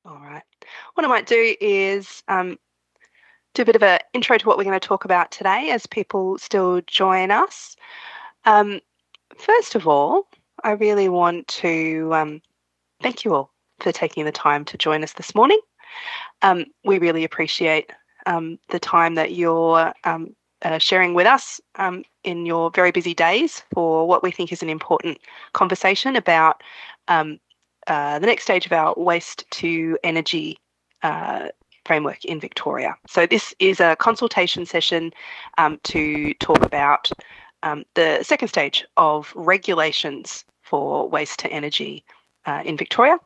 All right. What I might do is do a bit of an intro to what we're going to talk about today as people still join us. Um, First of all, I really want to thank you all for taking the time to join us this morning. We really appreciate the time that you're sharing with us in your very busy days for what we think is an important conversation about the next stage of our waste to energy framework in Victoria. So this is a consultation session to talk about the second stage of regulations for waste to energy in Victoria.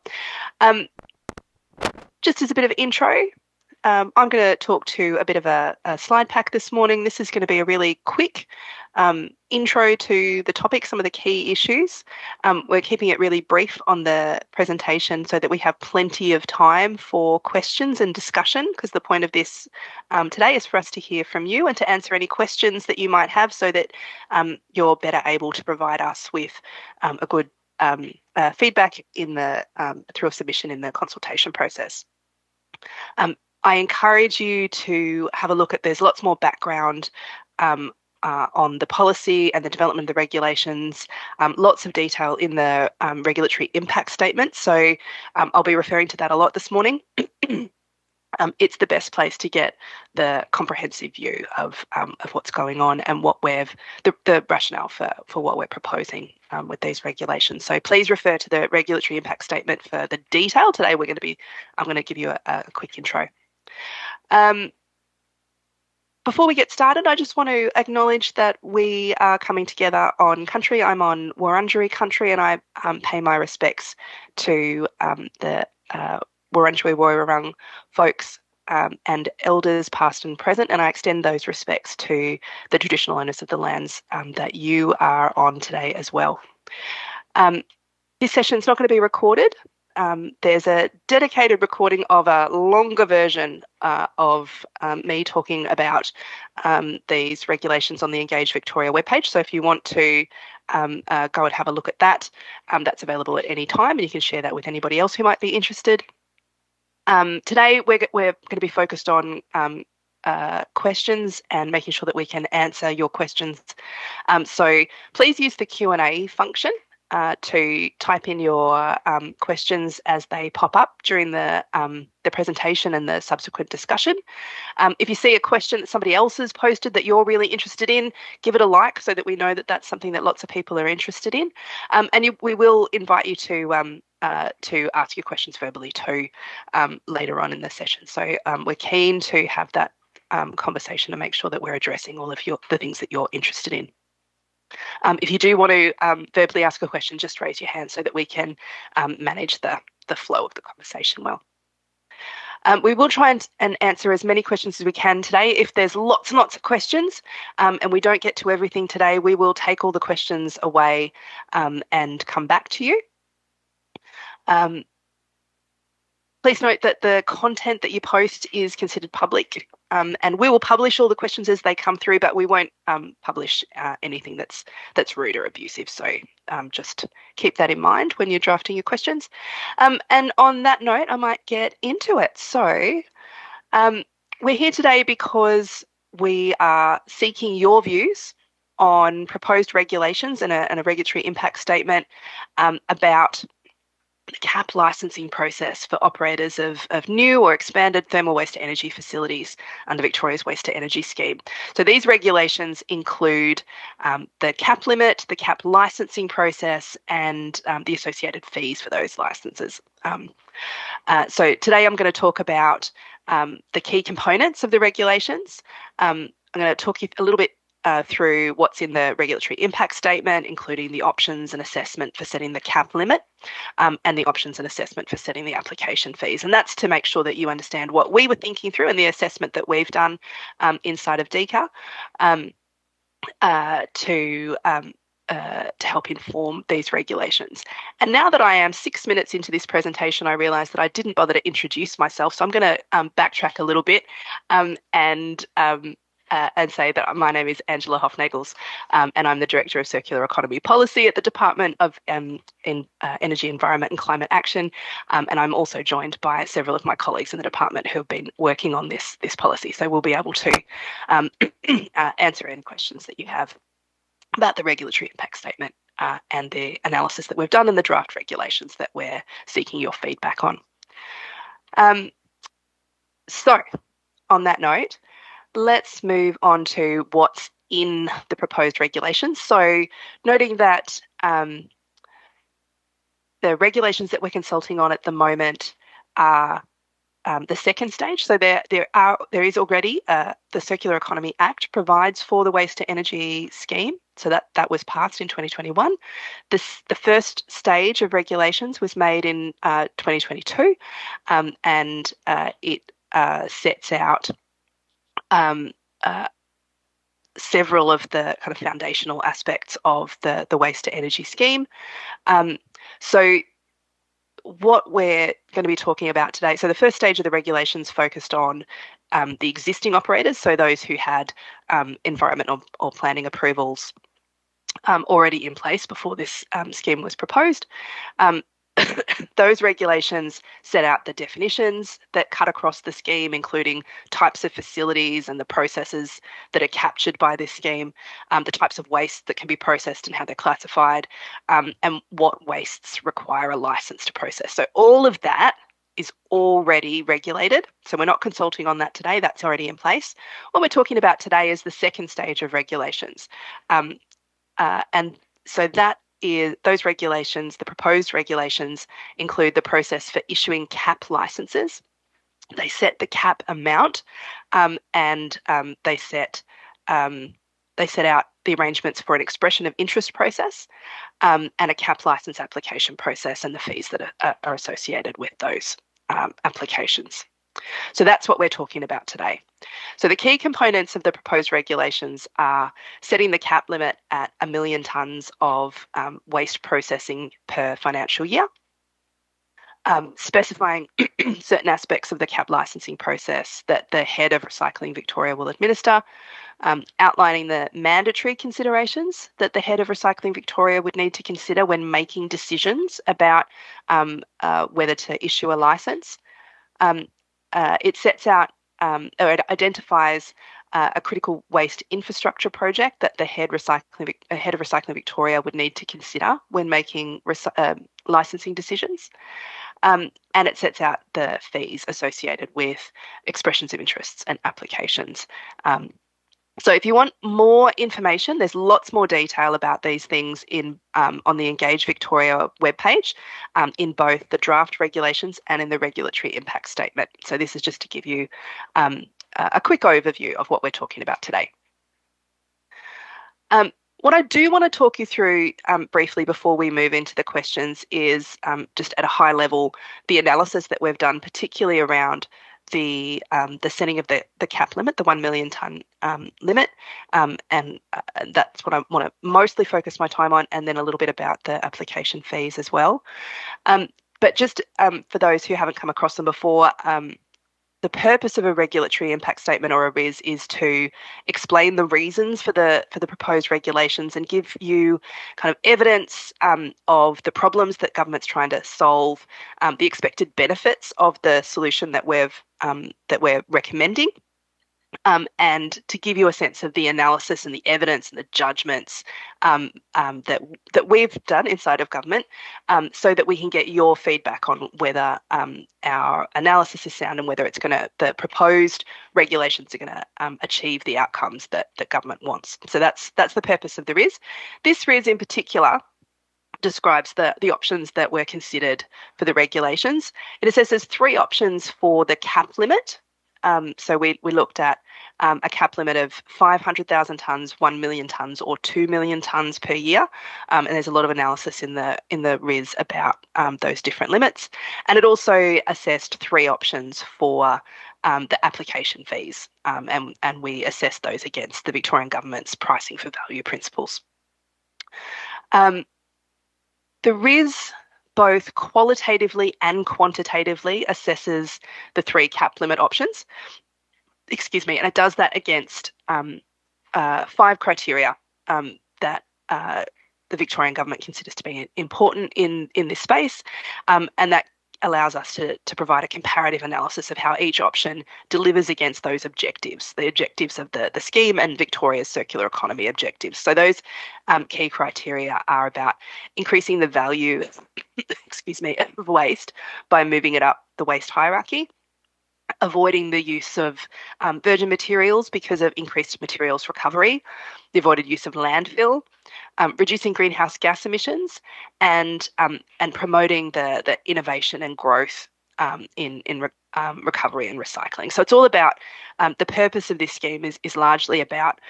Just as a bit of intro, I'm going to talk to a bit of a slide pack this morning. This is going to be a really quick intro to the topic, some of the key issues. We're keeping it really brief on the presentation so that we have plenty of time for questions and discussion, because the point of this today is for us to hear from you and to answer any questions that you might have so that you're better able to provide us with a good feedback in the through a submission in the consultation process. I encourage you to have a look at, there's lots more background on the policy and the development of the regulations, lots of detail in the regulatory impact statement. So I'll be referring to that a lot this morning. It's the best place to get the comprehensive view of what's going on and what the rationale for what we're proposing with these regulations. So please refer to the regulatory impact statement for the detail. Today I'm going to give you a quick intro. Before we get started, I just want to acknowledge that we are coming together on country. I'm on Wurundjeri country, and I pay my respects to the Wurundjeri Woi-wurrung folks and elders past and present, and I extend those respects to the traditional owners of the lands that you are on today as well. This session is not going to be recorded. There's a dedicated recording of a longer version of me talking about these regulations on the Engage Victoria webpage. So if you want to go and have a look at that, that's available at any time, and you can share that with anybody else who might be interested. Today we're going to be focused on questions and making sure that we can answer your questions. So please use the Q&A function to type in your questions as they pop up during the presentation and the subsequent discussion. If you see a question that somebody else has posted that you're really interested in, give it a like so that we know that that's something that lots of people are interested in. We will invite you to ask your questions verbally too later on in the session. So we're keen to have that conversation to make sure that we're addressing all of the things that you're interested in. If you do want to verbally ask a question, just raise your hand so that we can manage the flow of the conversation well. We will try and answer as many questions as we can today. If there's lots and lots of questions and we don't get to everything today, we will take all the questions away and come back to you. Please note that the content that you post is considered public, and we will publish all the questions as they come through, but we won't publish anything that's rude or abusive. So just keep that in mind when you're drafting your questions. And on that note, I might get into it. So we're here today because we are seeking your views on proposed regulations and a regulatory impact statement about the CAP licensing process for operators of new or expanded thermal waste to energy facilities under Victoria's Waste to Energy scheme. So these regulations include the CAP limit, the CAP licensing process, and the associated fees for those licenses. So today I'm going to talk about the key components of the regulations. I'm going to talk you a little bit through what's in the regulatory impact statement, including the options and assessment for setting the CAP limit and the options and assessment for setting the application fees. And that's to make sure that you understand what we were thinking through and the assessment that we've done inside of DEECA to help inform these regulations. And now that I am 6 minutes into this presentation, I realise that I didn't bother to introduce myself. So I'm going to backtrack a little bit and and say that my name is Angela Hoefnagels, and I'm the Director of Circular Economy Policy at the Department of Energy, Environment and Climate Action. And I'm also joined by several of my colleagues in the department who have been working on this policy. So we'll be able to answer any questions that you have about the regulatory impact statement and the analysis that we've done and the draft regulations that we're seeking your feedback on. So on that note, let's move on to what's in the proposed regulations. So noting that the regulations that we're consulting on at the moment are the second stage. So there is already the Circular Economy Act provides for the waste to energy scheme. So that was passed in 2021. The first stage of regulations was made in 2022, and it sets out several of the kind of foundational aspects of the waste to energy scheme. So what we're going to be talking about today, so the first stage of the regulations focused on the existing operators, so those who had environmental or planning approvals already in place before this scheme was proposed. Those regulations set out the definitions that cut across the scheme, including types of facilities and the processes that are captured by this scheme, the types of waste that can be processed and how they're classified, and what wastes require a license to process. So all of that is already regulated. So we're not consulting on that today. That's already in place. What we're talking about today is the second stage of regulations. And so that is those regulations, the proposed regulations, include the process for issuing cap licenses. They set the cap amount, and they set out the arrangements for an expression of interest process, and a cap license application process and the fees that are associated with those applications. So that's what we're talking about today. So the key components of the proposed regulations are setting the cap limit at 1 million tonnes of waste processing per financial year, specifying certain aspects of the cap licensing process that the head of Recycling Victoria will administer, outlining the mandatory considerations that the head of Recycling Victoria would need to consider when making decisions about whether to issue a licence. It sets out or it identifies a critical waste infrastructure project that the head of Recycling Victoria would need to consider when making licensing decisions. And it sets out the fees associated with expressions of interests and applications. So if you want more information, there's lots more detail about these things on the Engage Victoria webpage, in both the draft regulations and in the regulatory impact statement. So this is just to give you a quick overview of what we're talking about today. What I do want to talk you through briefly before we move into the questions is just at a high level, the analysis that we've done, particularly around the setting of the cap limit, the 1 million tonne limit, and that's what I want to mostly focus my time on, and then a little bit about the application fees as well. But just for those who haven't come across them before, the purpose of a regulatory impact statement or a RIS is to explain the reasons for the proposed regulations and give you kind of evidence of the problems that government's trying to solve, the expected benefits of the solution that we're recommending, and to give you a sense of the analysis and the evidence and the judgments that we've done inside of government, so that we can get your feedback on whether our analysis is sound and whether the proposed regulations are going to achieve the outcomes that government wants. So that's the purpose of the RIS. This RIS in particular describes the options that were considered for the regulations. It says there's 3 options for the cap limit. So we looked at a cap limit of 500,000 tonnes, 1 million tonnes, or 2 million tonnes per year. And there's a lot of analysis in the RIS about those different limits. And it also assessed 3 options for the application fees. And we assessed those against the Victorian Government's pricing for value principles. The RIS both qualitatively and quantitatively assesses the 3 cap limit options. excuse me, and it does that against 5 criteria that the Victorian government considers to be important in this space, and that allows us to provide a comparative analysis of how each option delivers against those objectives, the objectives of the scheme and Victoria's circular economy objectives. So those key criteria are about increasing the value, excuse me, of waste by moving it up the waste hierarchy, avoiding the use of virgin materials because of increased materials recovery, the avoided use of landfill, reducing greenhouse gas emissions, and promoting the innovation and growth in recovery and recycling. So it's all about the purpose of this scheme is largely about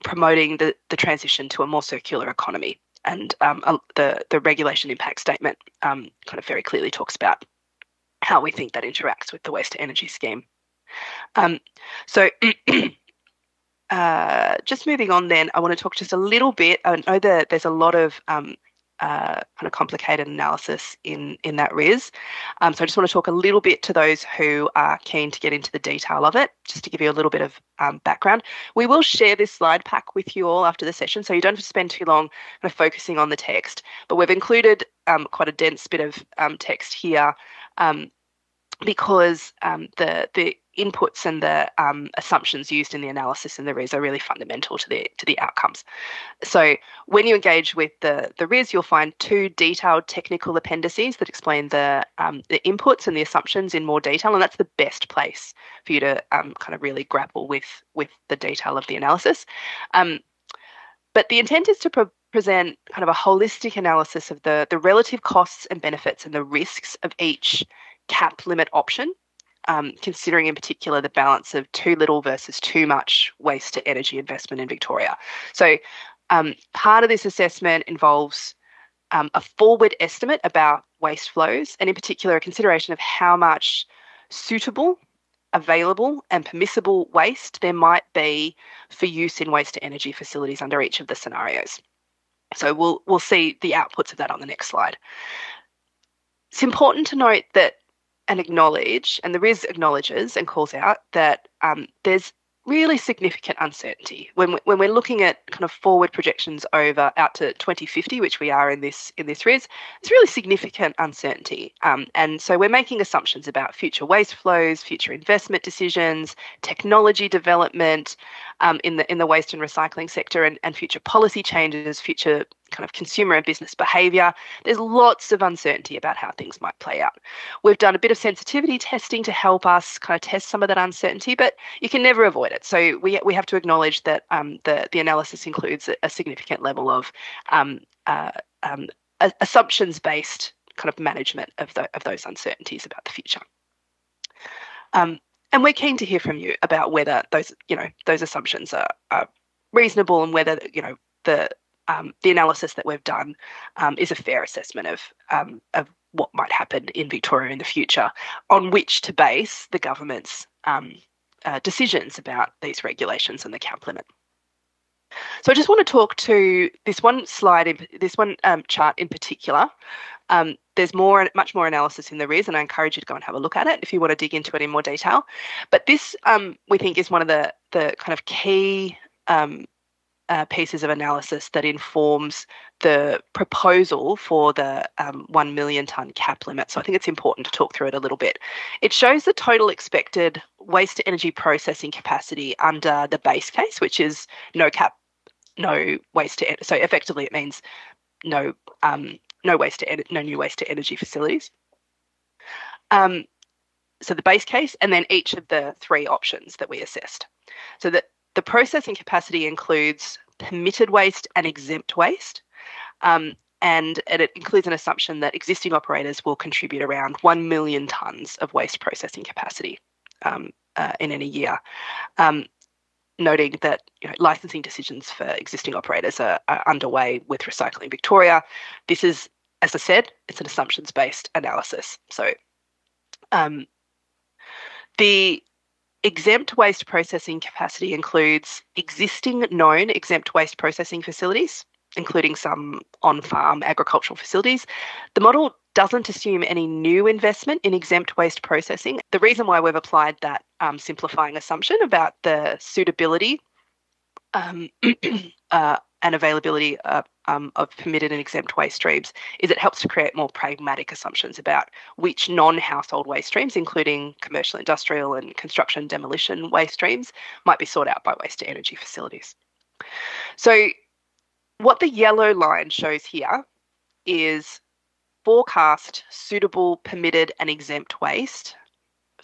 promoting the transition to a more circular economy. And the regulation impact statement kind of very clearly talks about how we think that interacts with the waste to energy scheme. So just moving on then, I want to talk just a little bit. I know that there's a lot of kind of complicated analysis in that RIS. So I just want to talk a little bit to those who are keen to get into the detail of it, just to give you a little bit of background. We will share this slide pack with you all after the session, so you don't have to spend too long kind of focusing on the text, but we've included quite a dense bit of text here because the inputs and the assumptions used in the analysis in the RIS are really fundamental to the outcomes. So when you engage with the RIS, you'll find 2 detailed technical appendices that explain the inputs and the assumptions in more detail, and that's the best place for you to kind of really grapple with the detail of the analysis. But the intent is to present kind of a holistic analysis of the relative costs and benefits and the risks of each cap limit option, considering in particular the balance of too little versus too much waste to energy investment in Victoria. So part of this assessment involves a forward estimate about waste flows, and in particular a consideration of how much suitable, available and permissible waste there might be for use in waste to energy facilities under each of the scenarios. So we'll see the outputs of that on the next slide. It's important to note that and acknowledge, and the RIS acknowledges and calls out that there's really significant uncertainty when we're looking at kind of forward projections out to 2050, which we are in this RIS. It's really significant uncertainty, and so we're making assumptions about future waste flows, future investment decisions, technology development in the waste and recycling sector, and future policy changes, future kind of consumer and business behaviour. There's lots of uncertainty about how things might play out. We've done a bit of sensitivity testing to help us kind of test some of that uncertainty, but you can never avoid it. So we have to acknowledge that the analysis includes a significant level of assumptions-based kind of management of those uncertainties about the future. And we're keen to hear from you about whether those assumptions are reasonable, and whether the analysis that we've done is a fair assessment of what might happen in Victoria in the future, on which to base the government's decisions about these regulations and the cap limit. So I just want to talk to this one slide, this one chart in particular. There's much more analysis in the RIS, and I encourage you to go and have a look at it if you want to dig into it in more detail. But this, we think, is one of the kind of key pieces of analysis that informs the proposal for the 1 million tonne cap limit. So I think it's important to talk through it a little bit. It shows the total expected waste to energy processing capacity under the base case, which is no cap, no waste to energy. So effectively it means no new waste to energy facilities. So the base case, and then each of the 3 options that we assessed. So that the processing capacity includes permitted waste and exempt waste, and it includes an assumption that existing operators will contribute around 1 million tonnes of waste processing capacity in any year, noting that licensing decisions for existing operators are underway with Recycling Victoria. This is, as I said, it's an assumptions-based analysis. So the exempt waste processing capacity includes existing known exempt waste processing facilities, including some on-farm agricultural facilities. The model doesn't assume any new investment in exempt waste processing. The reason why we've applied that simplifying assumption about the suitability and availability of permitted and exempt waste streams is it helps to create more pragmatic assumptions about which non-household waste streams, including commercial, industrial and construction demolition waste streams, might be sought out by waste to energy facilities. So what the yellow line shows here is forecast suitable, permitted and exempt waste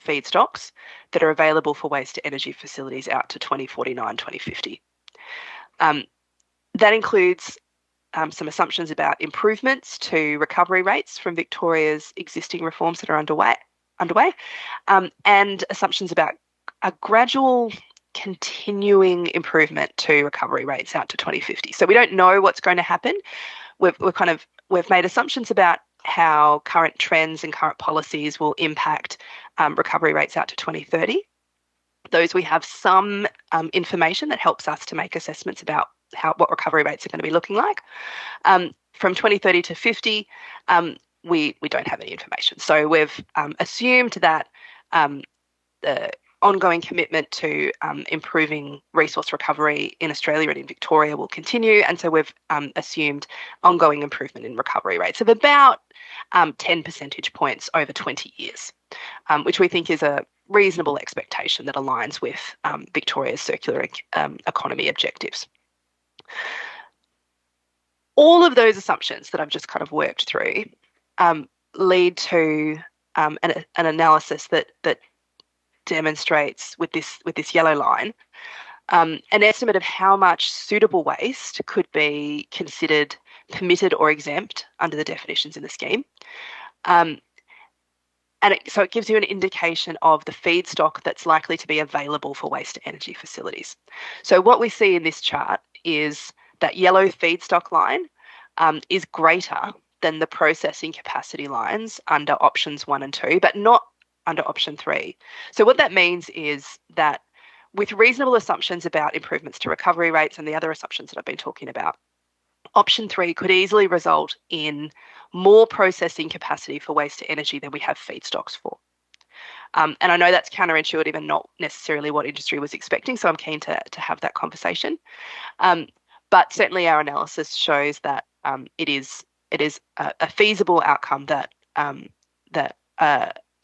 feedstocks that are available for waste to energy facilities out to 2049, 2050. That includes some assumptions about improvements to recovery rates from Victoria's existing reforms that are underway, and assumptions about a gradual continuing improvement to recovery rates out to 2050. So we don't know what's going to happen. We've made assumptions about how current trends and current policies will impact recovery rates out to 2030. Those we have some information that helps us to make assessments about what recovery rates are going to be looking like. From 2030 to 50, we don't have any information. So we've assumed that the ongoing commitment to improving resource recovery in Australia and in Victoria will continue. And so we've assumed ongoing improvement in recovery rates of about 10 percentage points over 20 years, which we think is a reasonable expectation that aligns with Victoria's circular economy objectives. All of those assumptions that I've just kind of worked through lead to an analysis that demonstrates with this yellow line an estimate of how much suitable waste could be considered permitted or exempt under the definitions in the scheme. So it gives you an indication of the feedstock that's likely to be available for waste to energy facilities. So what we see in this chart is that yellow feedstock line is greater than the processing capacity lines under options 1 and 2, but not under option 3. So what that means is that with reasonable assumptions about improvements to recovery rates and the other assumptions that I've been talking about, option 3 could easily result in more processing capacity for waste to energy than we have feedstocks for. And I know that's counterintuitive and not necessarily what industry was expecting, so I'm keen to have that conversation. But certainly our analysis shows that it is a feasible outcome that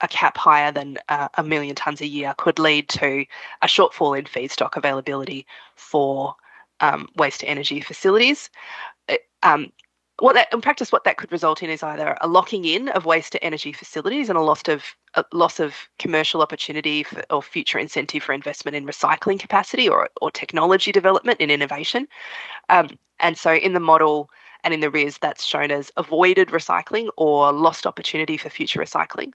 a cap higher than 1 million tonnes a year could lead to a shortfall in feedstock availability for waste to energy facilities. In practice, what that could result in is either a locking in of waste to energy facilities and a loss of commercial opportunity or future incentive for investment in recycling capacity or technology development and innovation. And so in the model and in the RIS, that's shown as avoided recycling or lost opportunity for future recycling.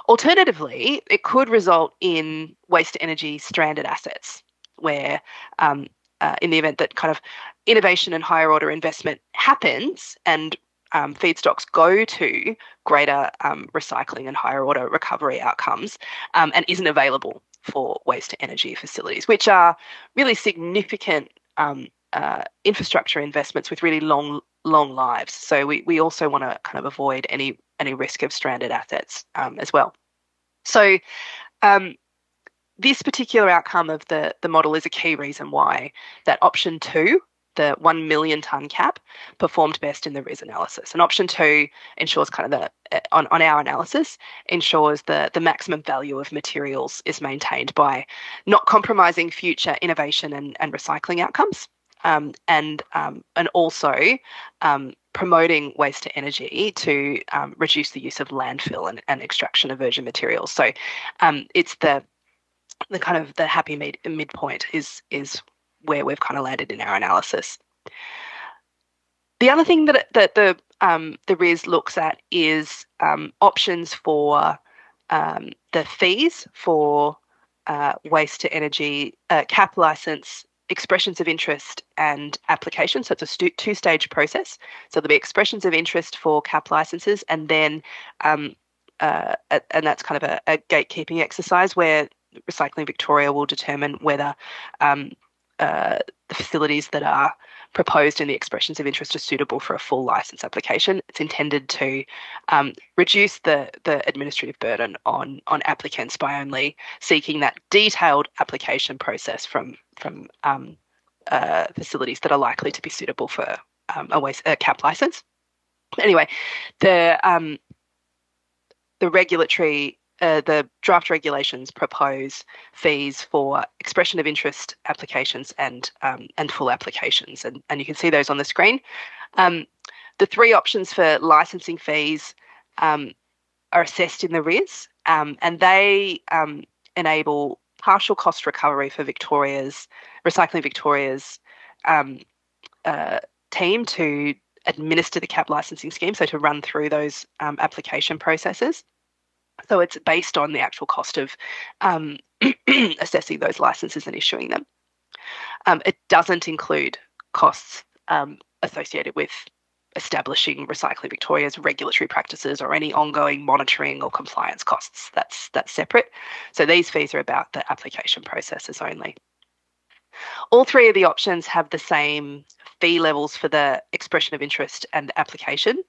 Alternatively, it could result in waste to energy stranded assets where in the event that kind of innovation and higher order investment happens and feedstocks go to greater recycling and higher order recovery outcomes and isn't available for waste to energy facilities, which are really significant infrastructure investments with really long lives. So we also want to kind of avoid any risk of stranded assets as well. So this particular outcome of the model is a key reason why that option 2, the 1 million tonne cap, performed best in the RIS analysis. And option 2 ensures kind of on our analysis, ensures the maximum value of materials is maintained by not compromising future innovation and recycling outcomes, and also promoting waste to energy to reduce the use of landfill and extraction of virgin materials. So it's the kind of the happy midpoint is where we've kind of landed in our analysis. The other thing that the RIS looks at is options for the fees for waste to energy cap license expressions of interest and applications. So it's a two-stage process. So there'll be expressions of interest for cap licenses, and then and that's kind of a gatekeeping exercise where Recycling Victoria will determine whether the facilities that are proposed in the expressions of interest are suitable for a full license application. It's intended to reduce the administrative burden on applicants by only seeking that detailed application process from facilities that are likely to be suitable for a CAP license. Anyway, the draft regulations propose fees for expression of interest applications and full applications, and you can see those on the screen. The three options for licensing fees are assessed in the RIS, and they enable partial cost recovery for Recycling Victoria's team to administer the CAP licensing scheme, so to run through those application processes. So it's based on the actual cost of assessing those licenses and issuing them. It doesn't include costs associated with establishing Recycling Victoria's regulatory practices or any ongoing monitoring or compliance costs. That's separate. So these fees are about the application processes only. All three of the options have the same fee levels for the expression of interest and application,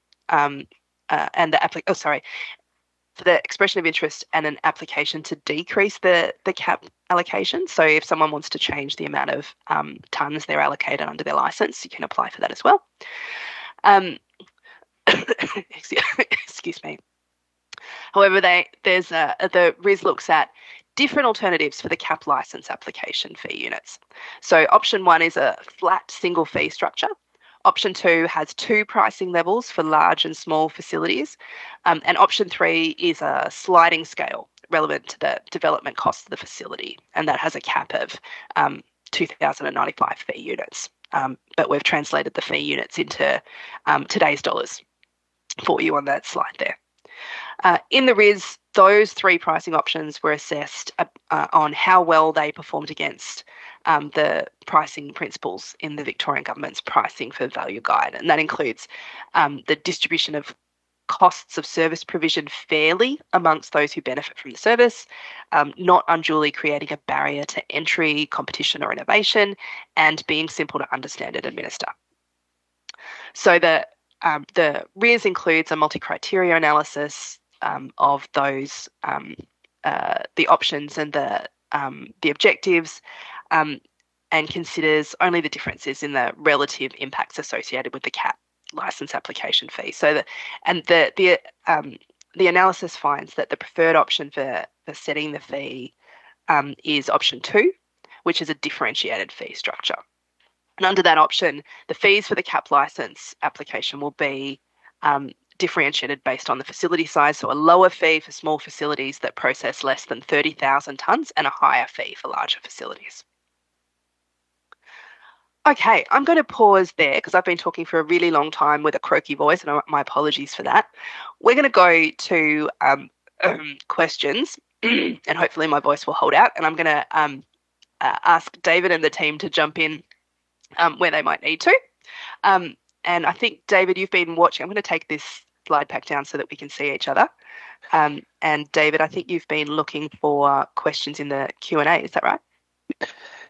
for the expression of interest and an application to decrease the CAP allocation. So if someone wants to change the amount of tonnes they're allocated under their licence, you can apply for that as well. Excuse me. However, the RIS looks at different alternatives for the CAP licence application fee units. So option 1 is a flat single fee structure. Option 2 has 2 pricing levels for large and small facilities. And option 3 is a sliding scale relevant to the development cost of the facility. And that has a cap of 2,095 fee units. But we've translated the fee units into today's dollars for you on that slide there. In the RIS, those 3 pricing options were assessed on how well they performed against the pricing principles in the Victorian Government's Pricing for Value Guide. And that includes the distribution of costs of service provision fairly amongst those who benefit from the service, not unduly creating a barrier to entry, competition or innovation, and being simple to understand and administer. So the RIS includes a multi-criteria analysis of those, the options and the objectives, and considers only the differences in the relative impacts associated with the CAP license application fee. So the analysis finds that the preferred option for setting the fee is option 2, which is a differentiated fee structure. And under that option, the fees for the CAP license application will be differentiated based on the facility size, so a lower fee for small facilities that process less than 30,000 tonnes and a higher fee for larger facilities. Okay, I'm going to pause there because I've been talking for a really long time with a croaky voice, and my apologies for that. We're going to go to questions, and hopefully my voice will hold out, and I'm going to ask David and the team to jump in where they might need to. And I think, David, you've been watching. I'm going to take this slide pack down so that we can see each other. And David, I think you've been looking for questions in the Q&A. Is that right?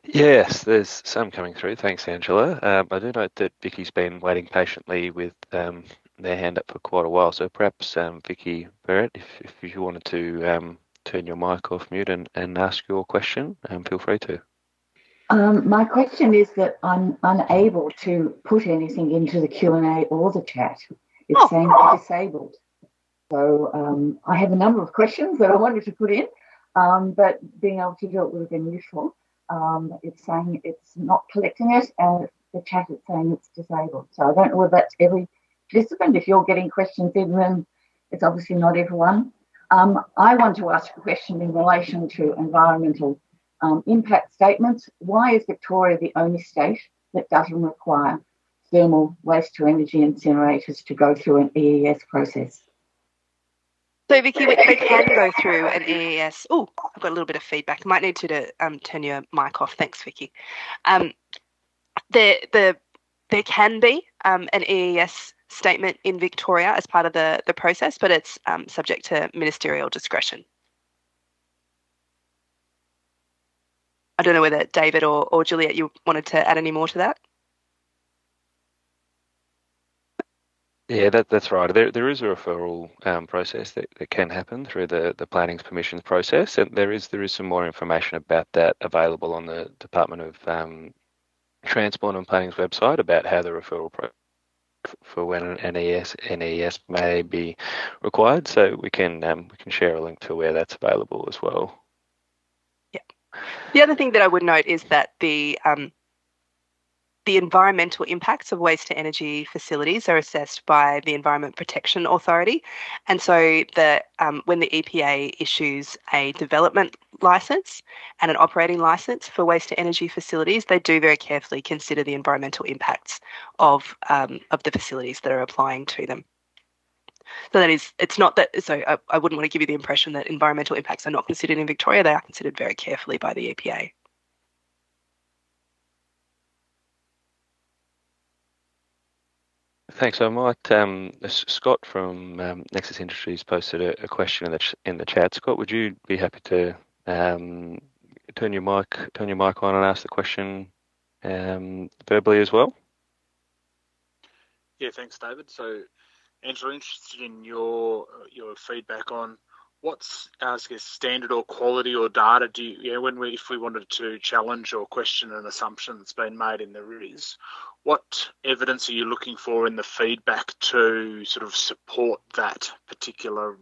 Yes, there's some coming through. Thanks, Angela. I do note that Vicky's been waiting patiently with their hand up for quite a while. So perhaps, Vicky Barrett, if you wanted to turn your mic off mute and ask your question, feel free to. My question is that I'm unable to put anything into the Q&A or the chat. It's saying I'm disabled. So I have a number of questions that I wanted to put in, but being able to do it would have been useful. It's saying it's not collecting it, and the chat is saying it's disabled. So I don't know whether that's every participant. If you're getting questions in, then it's obviously not everyone. I want to ask a question in relation to environmental impact statements. Why is Victoria the only state that doesn't require thermal waste to energy incinerators to go through an EES process? So, Vicky, they can go through an EES. Oh, I've got a little bit of feedback. I might need you to turn your mic off. Thanks, Vicky. There can be an EES statement in Victoria as part of the process, but it's subject to ministerial discretion. I don't know whether David or Juliet, you wanted to add any more to that? Yeah, that's right. There is a referral process that can happen through the planning's permissions process, and there is some more information about that available on the Department of Transport and Planning's website about how the referral for when an NES may be required. So we can share a link to where that's available as well. Yeah. The other thing that I would note is that the environmental impacts of waste to energy facilities are assessed by the Environment Protection Authority. And so when the EPA issues a development licence and an operating licence for waste to energy facilities, they do very carefully consider the environmental impacts of the facilities that are applying to them. So it's not that, so I wouldn't want to give you the impression that environmental impacts are not considered in Victoria. They are considered very carefully by the EPA. Thanks. I might, Scott from Nexus Industries posted a question in the chat. Scott, would you be happy to turn your mic on and ask the question verbally as well? Yeah, thanks, David. So, Angela, interested in your feedback on what's, I guess, standard or quality or data do you, if we wanted to challenge or question an assumption that's been made in the RIS, what evidence are you looking for in the feedback to sort of support that particular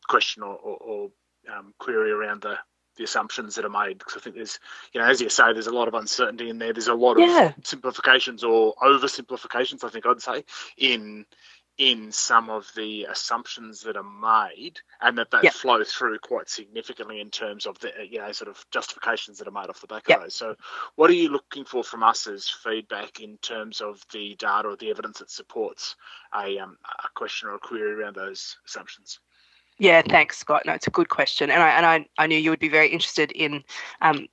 question or query around the assumptions that are made? Because I think there's, as you say, there's a lot of uncertainty in there. There's a lot of simplifications or oversimplifications, I think I'd say, in some of the assumptions that are made, and that flow through quite significantly in terms of the sort of justifications that are made off the back of those. So what are you looking for from us as feedback in terms of the data or the evidence that supports a question or a query around those assumptions? Yeah, thanks, Scott. No, it's a good question, and I knew you would be very interested in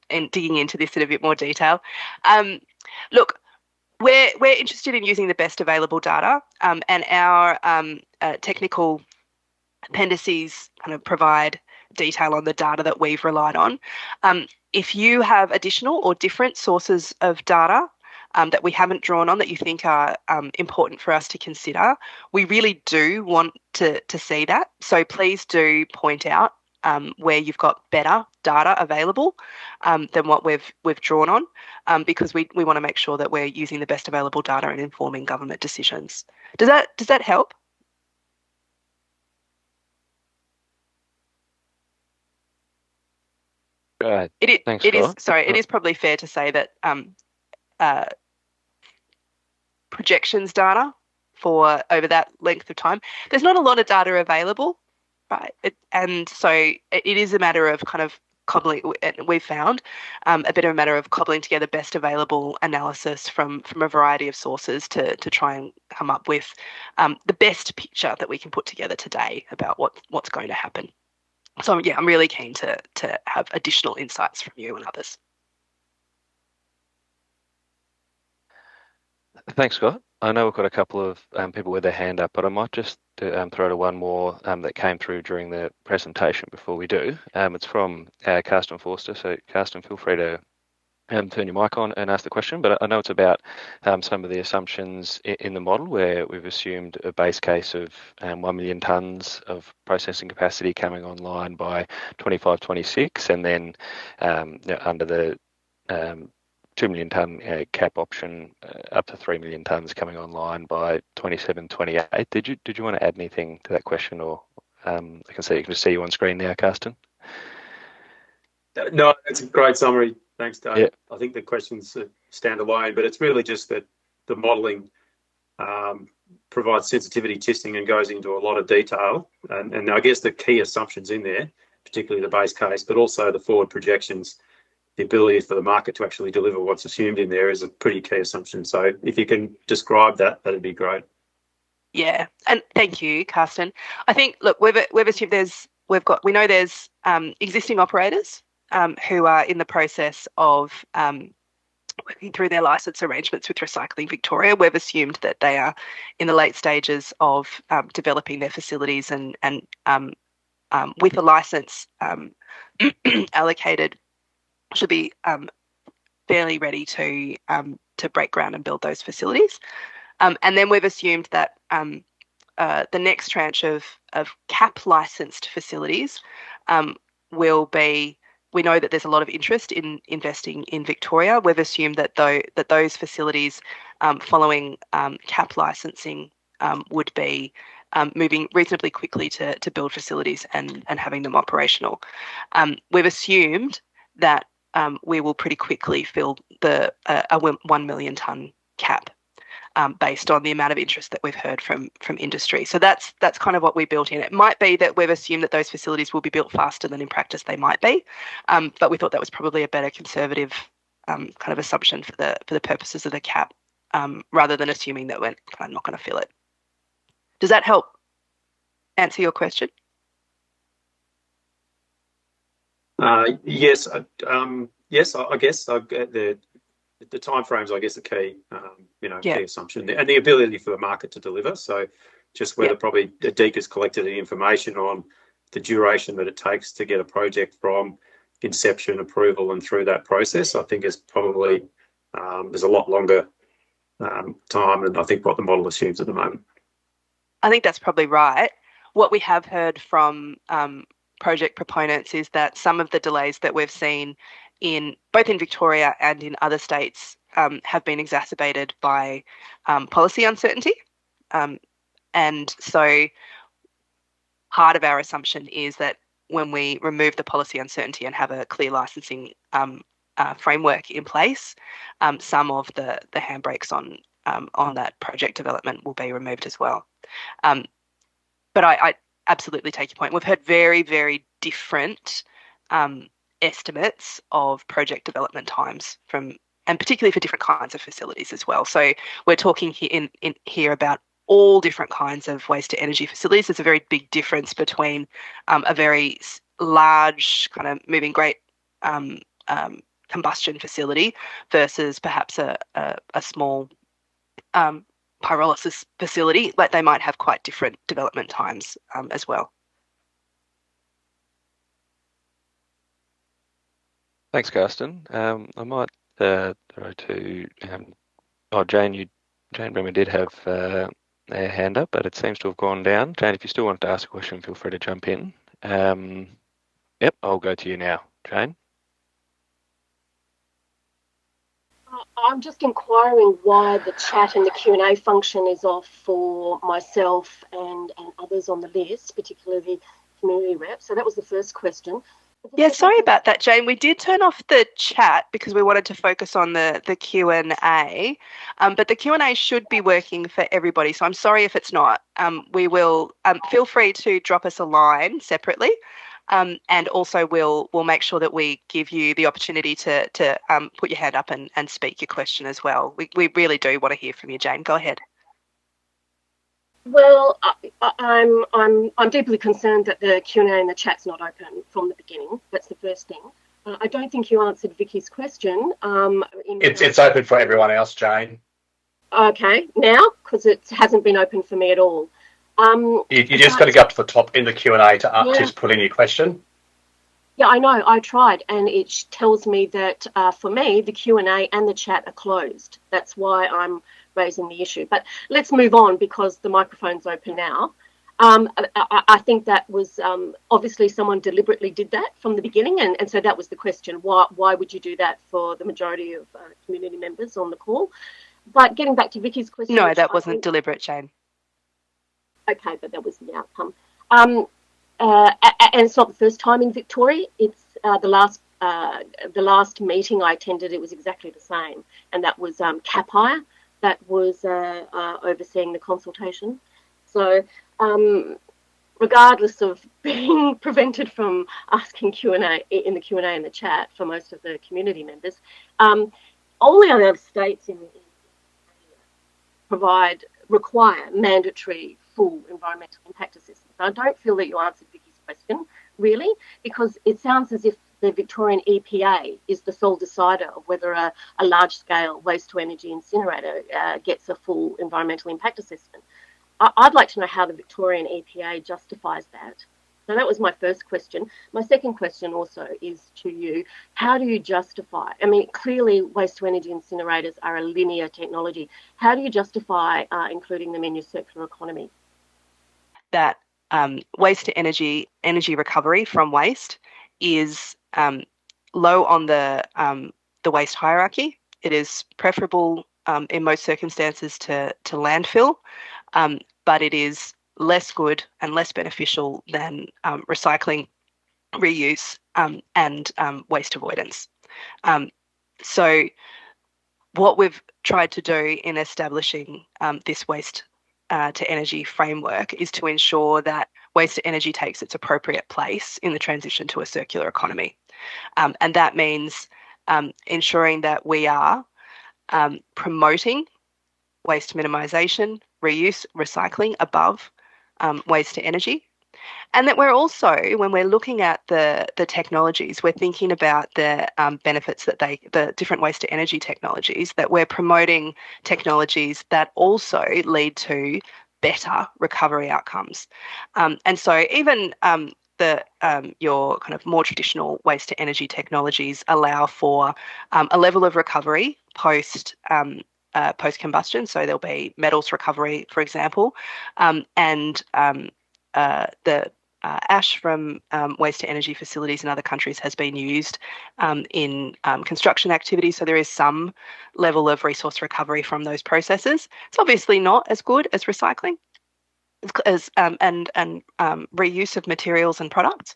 digging into this in a bit more detail. Look, we're interested in using the best available data, and our technical appendices kind of provide detail on the data that we've relied on. If you have additional or different sources of data that we haven't drawn on that you think are important for us to consider, we really do want to see that. So please do point out where you've got better data available than what we've drawn on, because we want to make sure that we're using the best available data and informing government decisions. Does that help? Right. Thanks, Scott. It is probably fair to say that projections data for over that length of time, there's not a lot of data available, right? And so it is a matter of kind of cobbling. We've found a bit of a matter of cobbling together best available analysis from a variety of sources to try and come up with the best picture that we can put together today about what's going to happen. So yeah, I'm really keen to have additional insights from you and others. Thanks, Scott. I know we've got a couple of people with their hand up, but I might just throw to one more that came through during the presentation before we do. It's from Karsten Forster. So Karsten, feel free to turn your mic on and ask the question, but I know it's about some of the assumptions in the model where we've assumed a base case of 1 million tonnes of processing capacity coming online by 25-26, and then under the 2 million tonne cap option, up to 3 million tonnes coming online by 27-28. Did you want to add anything to that question, or I can just see you on screen now, Karsten? No, it's a great summary. Thanks, Dave. Yeah. I think the questions stand alone, but it's really just that the modelling provides sensitivity testing and goes into a lot of detail. And I guess the key assumptions in there, particularly the base case, but also the forward projections, the ability for the market to actually deliver what's assumed in there is a pretty key assumption. So if you can describe that, that'd be great. Yeah, and thank you, Karsten. I think, look, we've assumed we know there's existing operators who are in the process of working through their licence arrangements with Recycling Victoria. We've assumed that they are in the late stages of developing their facilities and with a licence allocated, should be fairly ready to break ground and build those facilities. And then we've assumed that the next tranche of cap licensed facilities will be. We know that there's a lot of interest in investing in Victoria. We've assumed that those facilities following cap licensing would be moving reasonably quickly to build facilities and having them operational. We've assumed that we will pretty quickly fill a 1 million tonne cap based on the amount of interest that we've heard from industry. So that's kind of what we built in. It might be that we've assumed that those facilities will be built faster than in practice they might be, but we thought that was probably a better conservative kind of assumption for the purposes of the cap, rather than assuming that we're kind of not going to fill it. Does that help answer your question? Yes. Yes, I guess the timeframes, I guess, the key, key assumption, and the ability for the market to deliver. So, just whether probably DEECA's collected the information on the duration that it takes to get a project from inception, approval, and through that process, I think is probably there's a lot longer time than I think what the model assumes at the moment. I think that's probably right. What we have heard from project proponents is that some of the delays that we've seen in both in Victoria and in other states have been exacerbated by policy uncertainty. And so part of our assumption is that when we remove the policy uncertainty and have a clear licensing framework in place, some of the handbrakes on that project development will be removed as well. But I absolutely take your point. We've heard very, very different estimates of project development times and particularly for different kinds of facilities as well. So we're talking here about all different kinds of waste to energy facilities. There's a very big difference between a very large kind of moving great combustion facility versus perhaps a small pyrolysis facility. Like they might have quite different development times as well. Thanks, Karsten. I might throw to Jane. Jane Bremer did have a hand up, but it seems to have gone down. Jane, if you still want to ask a question, feel free to jump in. Yep, I'll go to you now, Jane. I'm just inquiring why the chat and the Q&A function is off for myself and others on the list, particularly the community rep. So that was the first question. Yeah, sorry about that, Jane. We did turn off the chat because we wanted to focus on the Q&A, but the Q&A should be working for everybody. So I'm sorry if it's not. We will feel free to drop us a line separately, and also we'll make sure that we give you the opportunity to put your hand up and speak your question as well. We really do want to hear from you, Jane. Go ahead. Well, I'm deeply concerned that the Q&A in the chat's not open from the beginning. That's the first thing. I don't think you answered Vicky's question. It's open for everyone else, Jane. Okay, now, because it hasn't been open for me at all. You just got to go up to the top in the Q&A to just put in your question. Yeah, I know. I tried, and it tells me that for me, the Q&A and the chat are closed. That's why I'm raising the issue. But let's move on because the microphone's open now. I think that was obviously someone deliberately did that from the beginning, and so that was the question. Why would you do that for the majority of community members on the call? But getting back to Vicky's question. No, that wasn't deliberate, Jane. Okay, but that was the outcome. And it's not the first time in Victoria. It's the last meeting I attended, it was exactly the same. And that was CAPI that was overseeing the consultation. So regardless of being prevented from asking Q&A in the Q&A in the chat for most of the community members, all the other states in require mandatory full environmental impact assessment. I don't feel that you answered Vicky's question, really, because it sounds as if the Victorian EPA is the sole decider of whether a large-scale waste-to-energy incinerator gets a full environmental impact assessment. I'd like to know how the Victorian EPA justifies that. So that was my first question. My second question also is to you. How do you justify, I mean, clearly waste to energy incinerators are a linear technology. How do you justify including them in your circular economy? That waste to energy recovery from waste is low on the waste hierarchy. It is preferable in most circumstances to landfill, but it is less good and less beneficial than recycling, reuse, and waste avoidance. So what we've tried to do in establishing this waste to energy framework is to ensure that waste to energy takes its appropriate place in the transition to a circular economy. And that means ensuring that we are promoting waste minimisation, reuse, recycling above waste to energy. And that we're also, when we're looking at the technologies, we're thinking about the benefits that the different waste to energy technologies, that we're promoting technologies that also lead to better recovery outcomes. And so even your kind of more traditional waste to energy technologies allow for a level of recovery post combustion. So there'll be metals recovery, for example, and the ash from waste to energy facilities in other countries has been used in construction activities. So there is some level of resource recovery from those processes. It's obviously not as good as recycling and reuse of materials and products.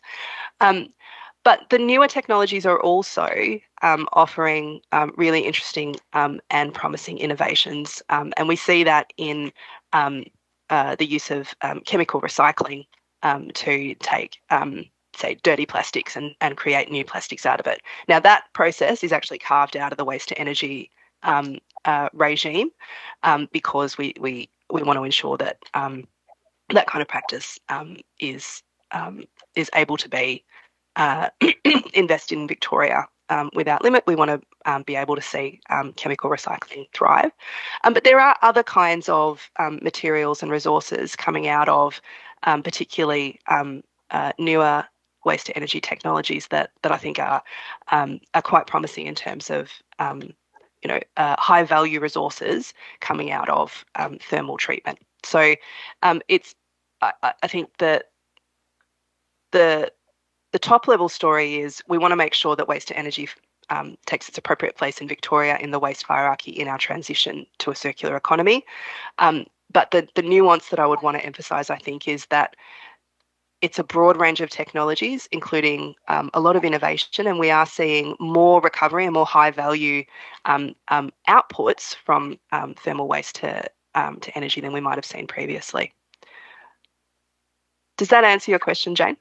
But the newer technologies are also offering really interesting and promising innovations. And we see that in the use of chemical recycling to take, say, dirty plastics and create new plastics out of it. Now, that process is actually carved out of the waste to energy regime because we want to ensure that that kind of practice is able to be invested in Victoria without limit. We want to be able to see chemical recycling thrive. But there are other kinds of materials and resources coming out of particularly newer waste to energy technologies that I think are quite promising in terms of high value resources coming out of thermal treatment. So I think that the top level story is we want to make sure that waste to energy takes its appropriate place in Victoria in the waste hierarchy in our transition to a circular economy. But the nuance that I would want to emphasise, I think, is that it's a broad range of technologies, including a lot of innovation, and we are seeing more recovery and more high value outputs from thermal waste to energy than we might have seen previously. Does that answer your question, Jane?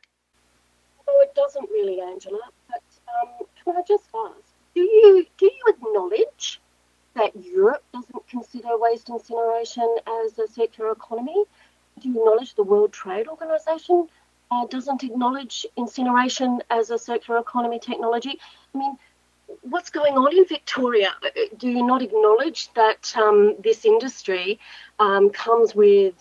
No, it doesn't really, Angela. But can I just ask, do you acknowledge that Europe doesn't consider waste incineration as a circular economy? Do you acknowledge the World Trade Organization doesn't acknowledge incineration as a circular economy technology? I mean, what's going on in Victoria? Do you not acknowledge that this industry comes with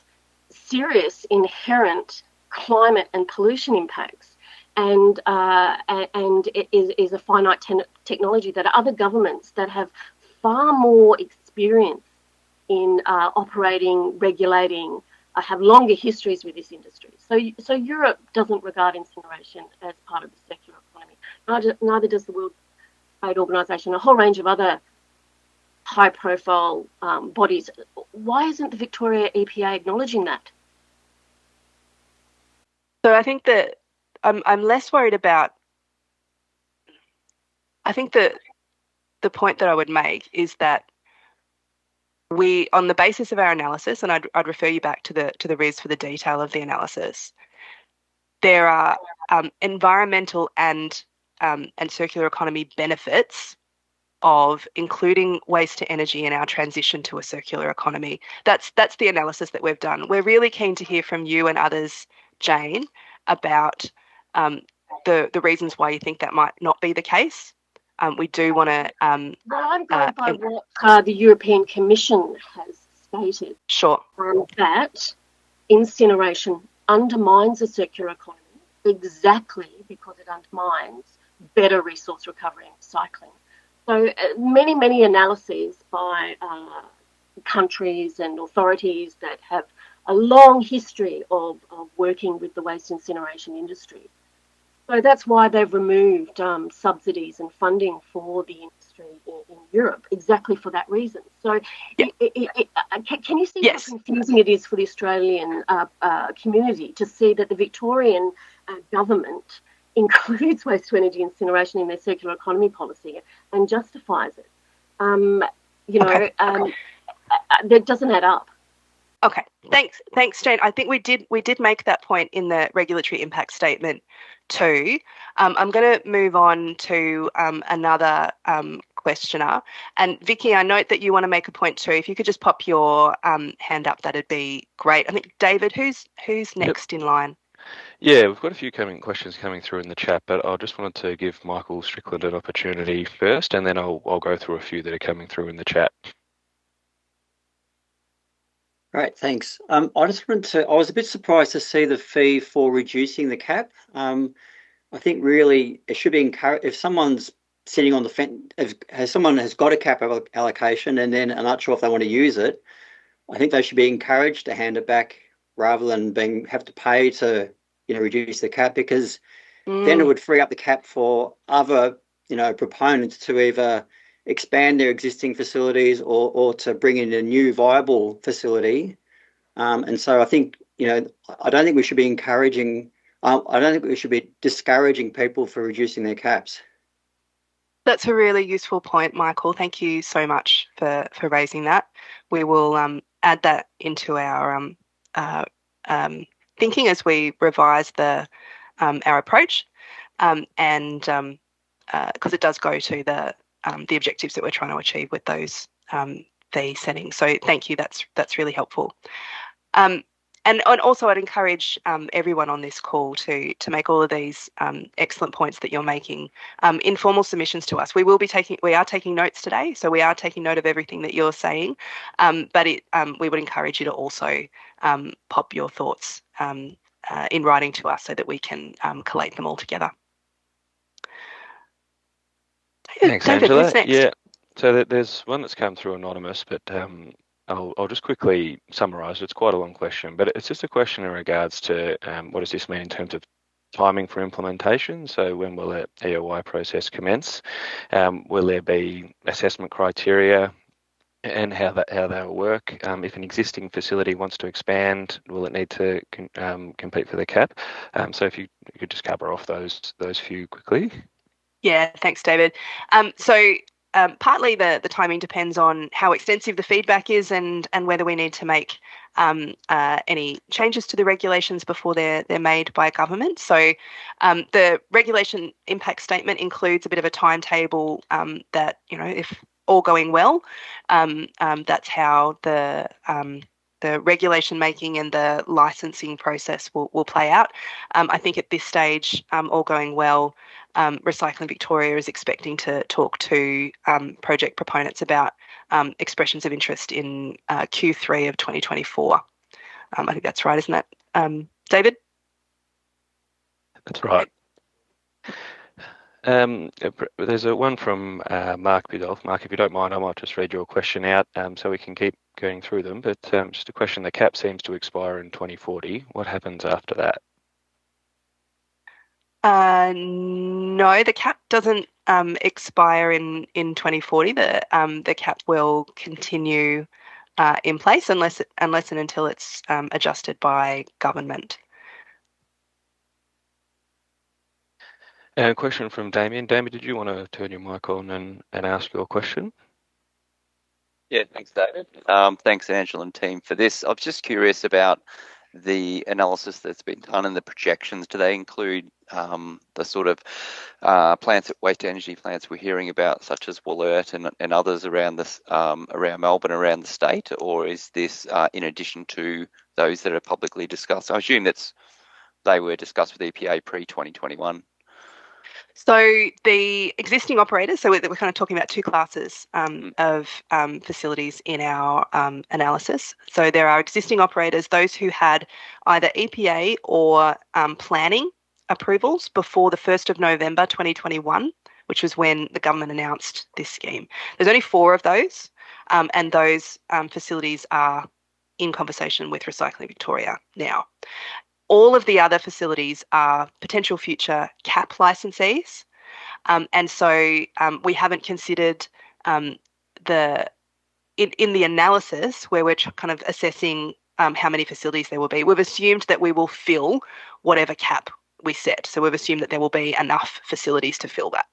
serious inherent climate and pollution impacts, and it is a finite technology that other governments that have far more experience in operating, regulating, have longer histories with this industry. So Europe doesn't regard incineration as part of the circular economy. Neither does the World Trade Organization, a whole range of other high-profile bodies. Why isn't the Victoria EPA acknowledging that? So I think that I'm less worried about. I think that the point that I would make is that we, on the basis of our analysis, and I'd refer you back to the RIS for the detail of the analysis, there are environmental and circular economy benefits of including waste to energy in our transition to a circular economy. That's the analysis that we've done. We're really keen to hear from you and others, Jane, about the reasons why you think that might not be the case. We do want to... well, I'm going by what the European Commission has stated. Sure. That incineration undermines a circular economy. exactly because it undermines better resource recovery and recycling. So many analyses by countries and authorities that have a long history of working with the waste incineration industry. So that's why they've removed subsidies and funding for the industry in Europe, exactly for that reason. So can you see how confusing it is for the Australian community to see that the Victorian government includes waste to energy incineration in their circular economy policy and justifies it? That doesn't add up. Okay, thanks, Jane. I think we did make that point in the regulatory impact statement too. I'm going to move on to another questioner. And Vicky, I note that you want to make a point too. If you could just pop your hand up, that'd be great. I think David, who's next in line? Yeah, we've got a few questions coming through in the chat, but I just wanted to give Michael Strickland an opportunity first, and then I'll go through a few that are coming through in the chat. Great, thanks. I was a bit surprised to see the fee for reducing the cap. I think really it should be encouraged if someone's sitting on the fence, if someone has got a cap allocation and then are not sure if they want to use it, I think they should be encouraged to hand it back rather than have to pay to reduce the cap, because then it would free up the cap for other proponents to either expand their existing facilities or to bring in a new viable facility. And so I think, I don't think we should be encouraging, I don't think we should be discouraging people for reducing their caps. That's a really useful point, Michael. Thank you so much for raising that. We will add that into our thinking as we revise our approach, and because it does go to the objectives that we're trying to achieve with those fee settings. So thank you. That's really helpful. And also, I'd encourage everyone on this call to make all of these excellent points that you're making informal submissions to us. We are taking notes today, so we are taking note of everything that you're saying. But we would encourage you to also pop your thoughts in writing to us so that we can collate them all together. Thanks, David, Angela. who's next? Yeah, so there's one that's come through anonymous, but I'll just quickly summarise. It's quite a long question, but it's just a question in regards to what does this mean in terms of timing for implementation? So when will the EOI process commence? Will there be assessment criteria and how that will work? If an existing facility wants to expand, will it need to compete for the cap? So if you could just cover off those few quickly. Yeah, thanks, David. Partly the timing depends on how extensive the feedback is and whether we need to make any changes to the regulations before they're made by government. So the regulation impact statement includes a bit of a timetable that, if all going well, that's how the regulation making and the licensing process will play out. I think at this stage, all going well, Recycling Victoria is expecting to talk to project proponents about expressions of interest in Q3 of 2024. I think that's right, isn't that, David? That's right. There's one from Mark Bidolph. Mark, if you don't mind, I might just read your question out so we can keep going through them. But just a question, the cap seems to expire in 2040. What happens after that? No, the cap doesn't expire in 2040. The cap will continue in place unless and until it's adjusted by government. A question from Damien. Damien, did you want to turn your mic on and ask your question? Yeah, thanks, David. Thanks, Angela and team, for this. I was just curious about the analysis that's been done and the projections. Do they include the sort of waste energy plants we're hearing about, such as WtE and others around around Melbourne, around the state, or is this in addition to those that are publicly discussed? I assume they were discussed with EPA pre-2021. So the existing operators, so we're kind of talking about two classes of facilities in our analysis. So there are existing operators, those who had either EPA or planning approvals before the 1st of November 2021, which was when the government announced this scheme. There's only 4 of those, and those facilities are in conversation with Recycling Victoria now. All of the other facilities are potential future CAP licensees, and so we haven't considered in the analysis where we're kind of assessing how many facilities there will be. We've assumed that we will fill whatever cap we set. So we've assumed that there will be enough facilities to fill that.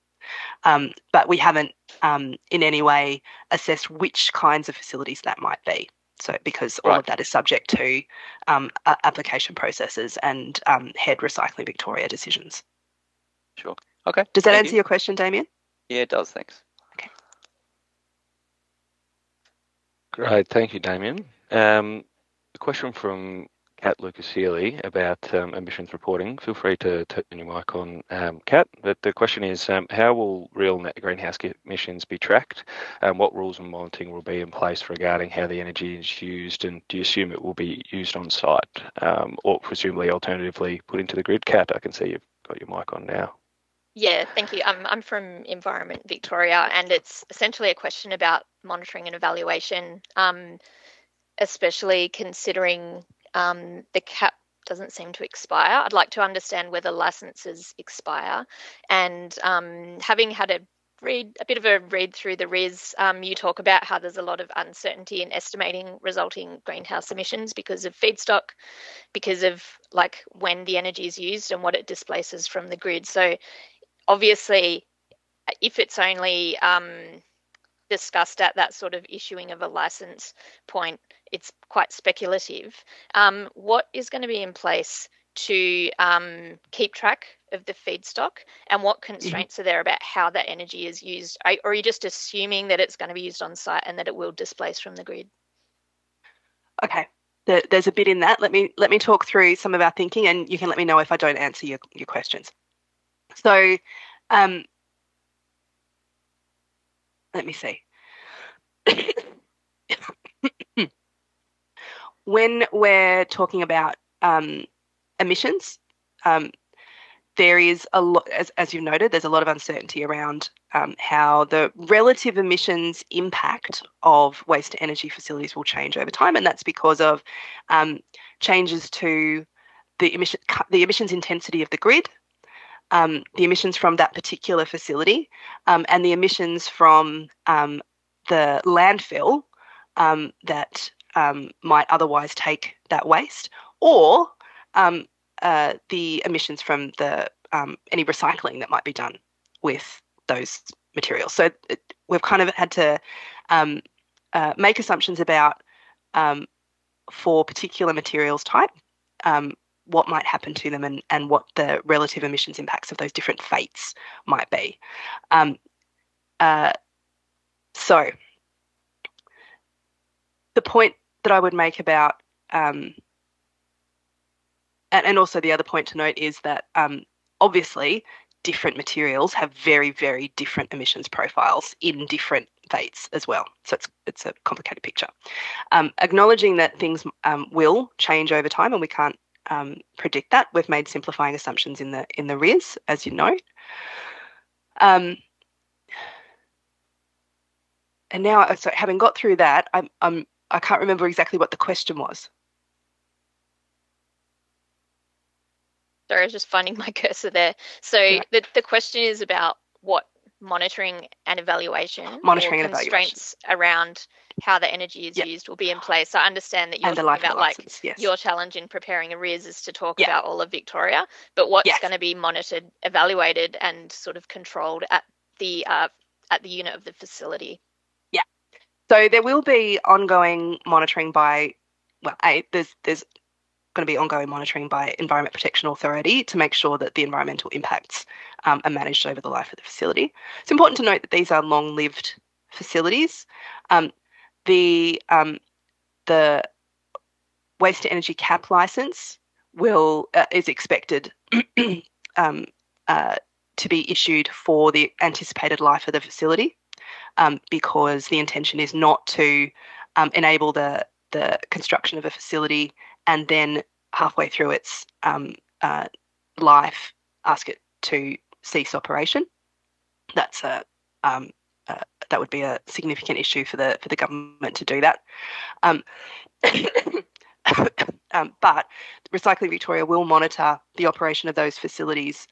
But we haven't in any way assessed which kinds of facilities that might be. So because all of that is subject to application processes and head Recycling Victoria decisions. Sure. Okay. Does that answer your question, Damien? Yeah, it does. Thanks. Okay. Great. Thank you, Damien. A question from Kat Lucas-Healy about emissions reporting. Feel free to turn your mic on, Kat. But the question is, how will real net greenhouse emissions be tracked? What rules and monitoring will be in place regarding how the energy is used? And do you assume it will be used on site or presumably alternatively put into the grid? Kat, I can see you've got your mic on now. Yeah, thank you. I'm from Environment Victoria, and it's essentially a question about monitoring and evaluation, especially considering the cap doesn't seem to expire. I'd like to understand whether licenses expire, and having had a bit of a read through the RIS, you talk about how there's a lot of uncertainty in estimating resulting greenhouse emissions because of feedstock, because of like when the energy is used and what it displaces from the grid. So obviously, if it's only discussed at that sort of issuing of a license point, it's quite speculative. What is going to be in place to keep track of the feedstock, and what constraints are there about how that energy is used? Or are you just assuming that it's going to be used on site and that it will displace from the grid? Okay. There's a bit in that. Let me talk through some of our thinking, and you can let me know if I don't answer your questions. So let me see. When we're talking about emissions, there is a lot, as you've noted, there's a lot of uncertainty around how the relative emissions impact of waste to energy facilities will change over time, and that's because of changes to the emissions intensity of the grid, the emissions from that particular facility, and the emissions from the landfill that might otherwise take that waste, or the emissions from the any recycling that might be done with those materials. So we've kind of had to make assumptions about for particular materials type, what might happen to them and what the relative emissions impacts of those different fates might be. So the point that I would make about, and also the other point to note is that obviously different materials have very, very different emissions profiles in different fates as well. So it's a complicated picture. Acknowledging that things will change over time and we can't predict that, we've made simplifying assumptions in the RIS, as you know. And now, so having got through that, I can't remember exactly what the question was. Sorry, I was just finding my cursor there. So the question is about what monitoring and evaluation constraints around how the energy is used will be in place. So I understand that you're talking about license, your challenge in preparing a RIS is to talk about all of Victoria, but what's going to be monitored, evaluated, and sort of controlled at the unit of the facility? Yeah. So there will be ongoing monitoring by, there's going to be ongoing monitoring by Environment Protection Authority to make sure that the environmental impacts are managed over the life of the facility. It's important to note that these are long-lived facilities. The waste to energy cap license is expected to be issued for the anticipated life of the facility, because the intention is not to enable the construction of a facility and then halfway through its life ask it to cease operation. That's that would be a significant issue for the government to do that. But Recycling Victoria will monitor the operation of those facilities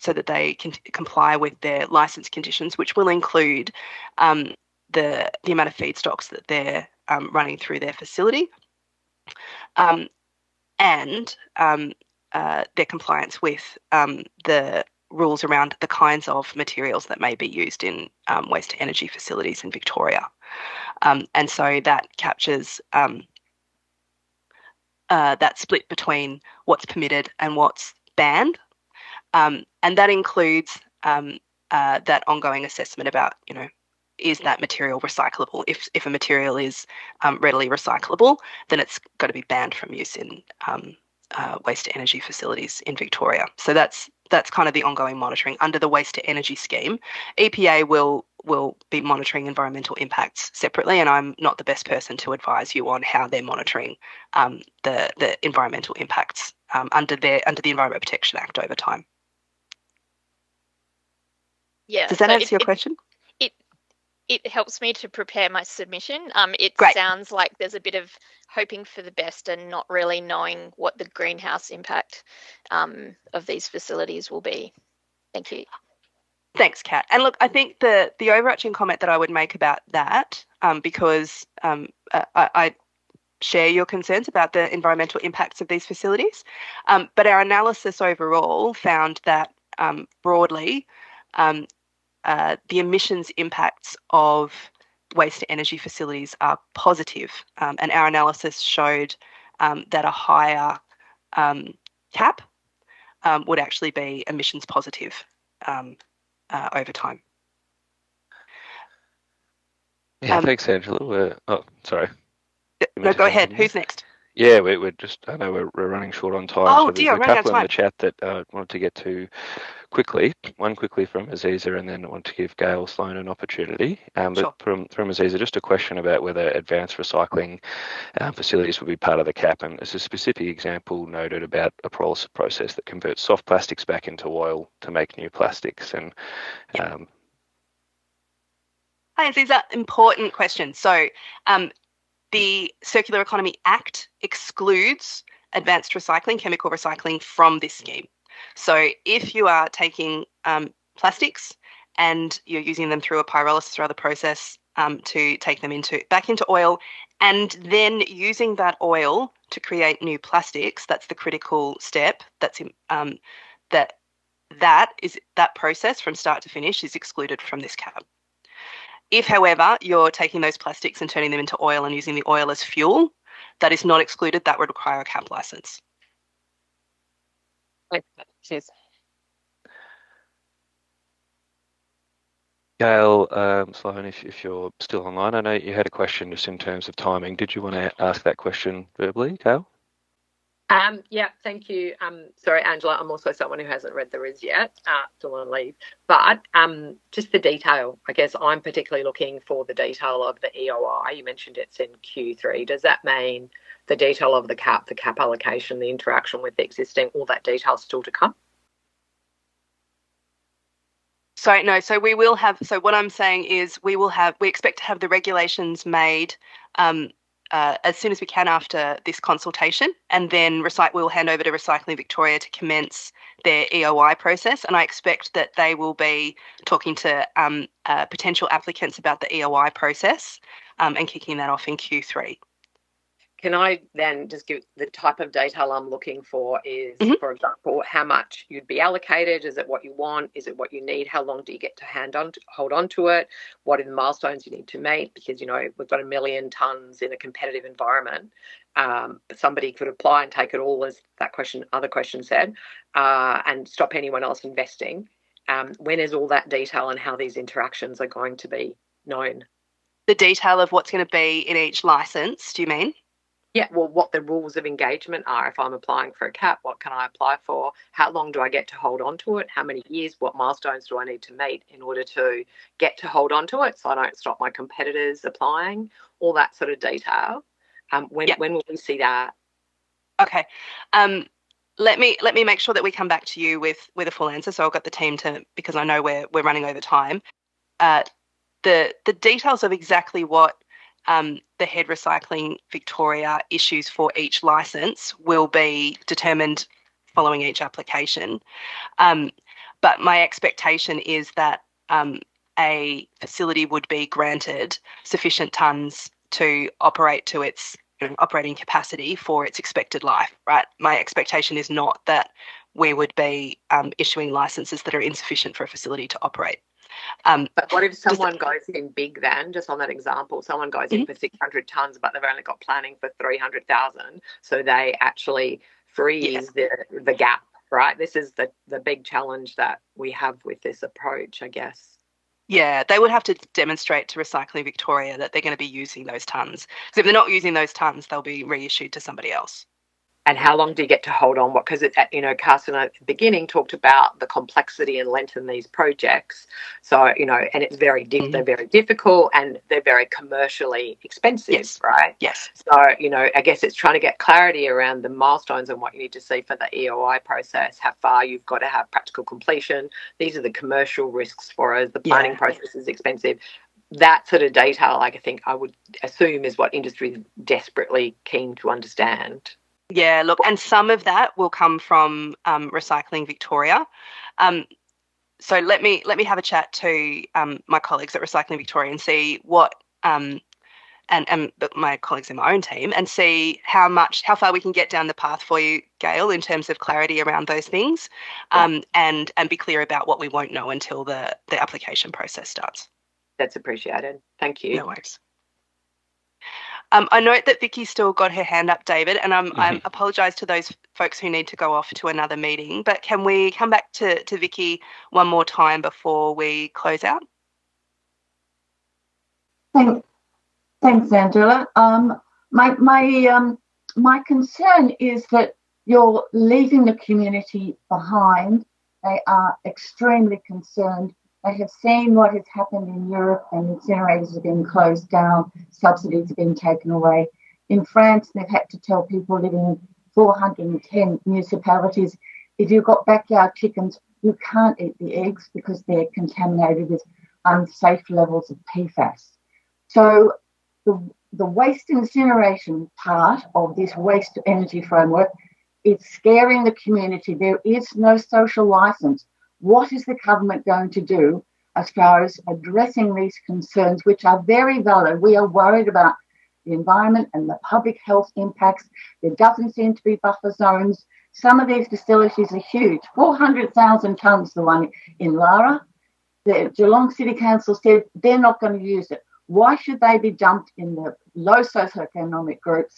so that they can comply with their licence conditions, which will include the amount of feedstocks that they're running through their facility, and their compliance with the rules around the kinds of materials that may be used in waste to energy facilities in Victoria. And so that captures that split between what's permitted and what's banned. And that includes that ongoing assessment about, is that material recyclable? If a material is readily recyclable, then it's got to be banned from use in waste to energy facilities in Victoria. So that's kind of the ongoing monitoring under the waste to energy scheme. EPA will be monitoring environmental impacts separately, and I'm not the best person to advise you on how they're monitoring the environmental impacts under the Environment Protection Act over time. Yeah. Does that answer your question? It helps me to prepare my submission. It Great. Sounds like there's a bit of hoping for the best and not really knowing what the greenhouse impact of these facilities will be. Thank you. Thanks, Kat. And look, I think the overarching comment that I would make about that, because I share your concerns about the environmental impacts of these facilities, but our analysis overall found that broadly, the emissions impacts of waste to energy facilities are positive, and our analysis showed that a higher cap would actually be emissions positive over time. Yeah, thanks, Angela. Sorry. No, go ahead. Who's next? Yeah, we're just, I know we're running short on time. Oh, so dear, there's a couple in time. the chat that I wanted to get to quickly. One quickly from Aziza, and then I want to give Gail Sloan an opportunity. But Sure. from Aziza, just a question about whether advanced recycling facilities would be part of the cap. And there's a specific example noted about a pyrolysis process that converts soft plastics back into oil to make new plastics. And Hi, Aziza. Important question. So the Circular Economy Act excludes advanced recycling, chemical recycling from this scheme. So if you are taking plastics and you're using them through a pyrolysis or other process to take them back into oil, and then using that oil to create new plastics, that's the critical step. That process from start to finish is excluded from this cap. If, however, you're taking those plastics and turning them into oil and using the oil as fuel, that is not excluded. That would require a cap license. Cheers. Gail Sloan, if you're still online, I know you had a question just in terms of timing. Did you want to ask that question verbally, Gail? Yeah, thank you. Sorry, Angela, I'm also someone who hasn't read the RIS yet, still on leave. But just the detail, I guess I'm particularly looking for the detail of the EOI. You mentioned it's in Q3. Does that mean the detail of the cap allocation, the interaction with the existing, all that detail still to come? So no, so we will have, so what I'm saying is we expect to have the regulations made as soon as we can after this consultation, and then we'll hand over to Recycling Victoria to commence their EOI process, and I expect that they will be talking to potential applicants about the EOI process and kicking that off in Q3. Can I then just give the type of detail I'm looking for is, for example, how much you'd be allocated? Is it what you want? Is it what you need? How long do you get to hold on to it? What are the milestones you need to meet? Because, we've got 1 million tonnes in a competitive environment. Somebody could apply and take it all, as that other question said, and stop anyone else investing. When is all that detail and how these interactions are going to be known? The detail of what's going to be in each licence, do you mean? Yeah, well, what the rules of engagement are. If I'm applying for a cap, what can I apply for? How long do I get to hold on to it? How many years? What milestones do I need to meet in order to get to hold on to it so I don't stop my competitors applying? All that sort of detail. When will we see that? Okay. let me make sure that we come back to you with a full answer. So I've got the team to, because I know we're running over time. The details of exactly what the Head Recycling Victoria issues for each licence will be determined following each application. But my expectation is that a facility would be granted sufficient tonnes to operate to its operating capacity for its expected life, right? My expectation is not that we would be issuing licenses that are insufficient for a facility to operate. But what if someone goes in big then, just on that example, someone goes in for 600 tonnes, but they've only got planning for 300,000, so they actually freeze the gap, right? This is the big challenge that we have with this approach, I guess. Yeah, they would have to demonstrate to Recycling Victoria that they're going to be using those tonnes. Because if they're not using those tonnes, they'll be reissued to somebody else. And how long do you get to hold on? Because Carson at the beginning talked about the complexity and length in these projects. So, and it's they're very difficult and they're very commercially expensive, right? Yes. So, I guess it's trying to get clarity around the milestones and what you need to see for the EOI process, how far you've got to have practical completion. These are the commercial risks for us. The planning process is expensive. That sort of detail, I think I would assume, is what industry is desperately keen to understand. Yeah, look, and some of that will come from Recycling Victoria. So let me have a chat to my colleagues at Recycling Victoria and see what and my colleagues in my own team and see how far we can get down the path for you, Gail, in terms of clarity around those things, and be clear about what we won't know until the application process starts. That's appreciated. Thank you. No worries. I note that Vicky's still got her hand up, David, and I apologise to those folks who need to go off to another meeting, but can we come back to Vicky one more time before we close out? Thanks, Angela. My concern is that you're leaving the community behind. They are extremely concerned. They have seen what has happened in Europe, and incinerators have been closed down, subsidies have been taken away. In France, they've had to tell people living in 410 municipalities, if you've got backyard chickens, you can't eat the eggs because they're contaminated with unsafe levels of PFAS. So the waste incineration part of this waste energy framework is scaring the community. There is no social license. What is the government going to do as far as addressing these concerns, which are very valid? We are worried about the environment and the public health impacts. There doesn't seem to be buffer zones. Some of these facilities are huge, 400,000 tonnes, the one in Lara. The Geelong City Council said they're not going to use it. Why should they be dumped in the low socioeconomic groups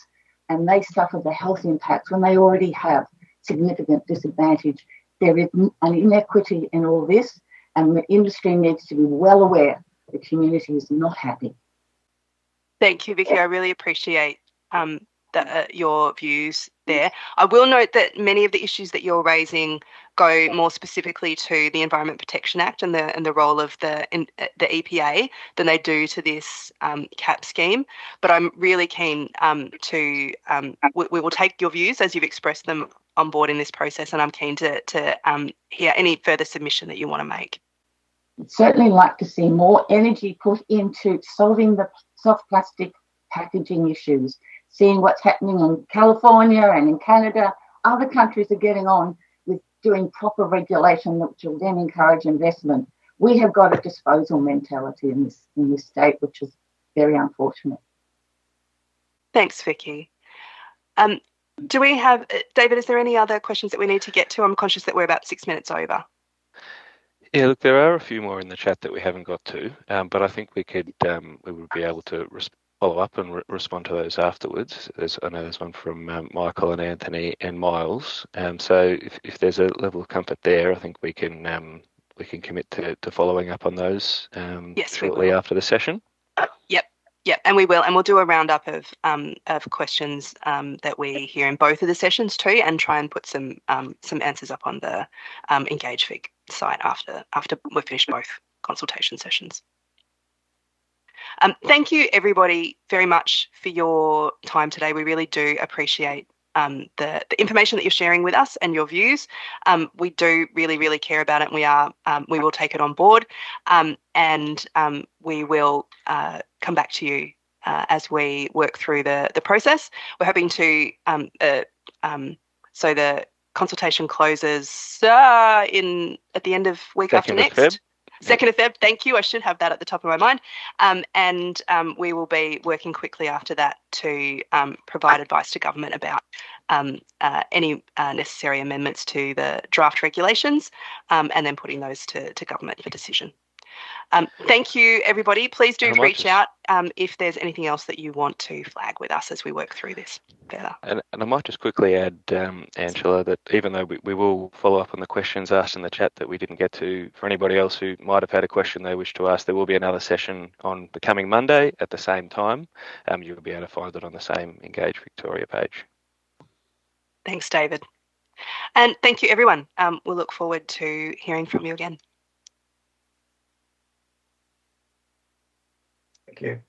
and they suffer the health impacts when they already have significant disadvantage? There is an inequity in all this, and the industry needs to be well aware the community is not happy. Thank you, Vicky. I really appreciate your views there. I will note that many of the issues that you're raising go more specifically to the Environment Protection Act and the role of the EPA than they do to this CAP scheme. But I'm really keen we will take your views as you've expressed them on board in this process, and I'm keen to hear any further submission that you want to make. I'd certainly like to see more energy put into solving the soft plastic packaging issues, seeing what's happening in California and in Canada. Other countries are getting on with doing proper regulation, which will then encourage investment. We have got a disposal mentality in this state, which is very unfortunate. Thanks, Vicky. Do we have, David, is there any other questions that we need to get to? I'm conscious that we're about 6 minutes over. Yeah, look, there are a few more in the chat that we haven't got to, but I think we would be able to follow up and respond to those afterwards. I know there's one from Michael and Anthony and Miles. So if there's a level of comfort there, I think we can commit to following up on those shortly after the session. Yep, and we will, and we'll do a roundup of questions that we hear in both of the sessions too, and try and put some answers up on the EngageFig site after we've finished both consultation sessions. Thank you everybody very much for your time today. We really do appreciate the information that you're sharing with us and your views. We do really, really care about it. And we will take it on board, and we will come back to you as we work through the process. We're hoping to so the consultation closes at the end of week after next. Feb. 2nd of Feb, thank you. I should have that at the top of my mind. And we will be working quickly after that to provide advice to government about any necessary amendments to the draft regulations, and then putting those to government for decision. Thank you, everybody. Please do reach out if there's anything else that you want to flag with us as we work through this further. And I might just quickly add, Angela, that even though we will follow up on the questions asked in the chat that we didn't get to, for anybody else who might have had a question they wish to ask, there will be another session on the coming Monday at the same time. You'll be able to find it on the same Engage Victoria page. Thanks, David. And thank you, everyone. We'll look forward to hearing from you again. Thank you.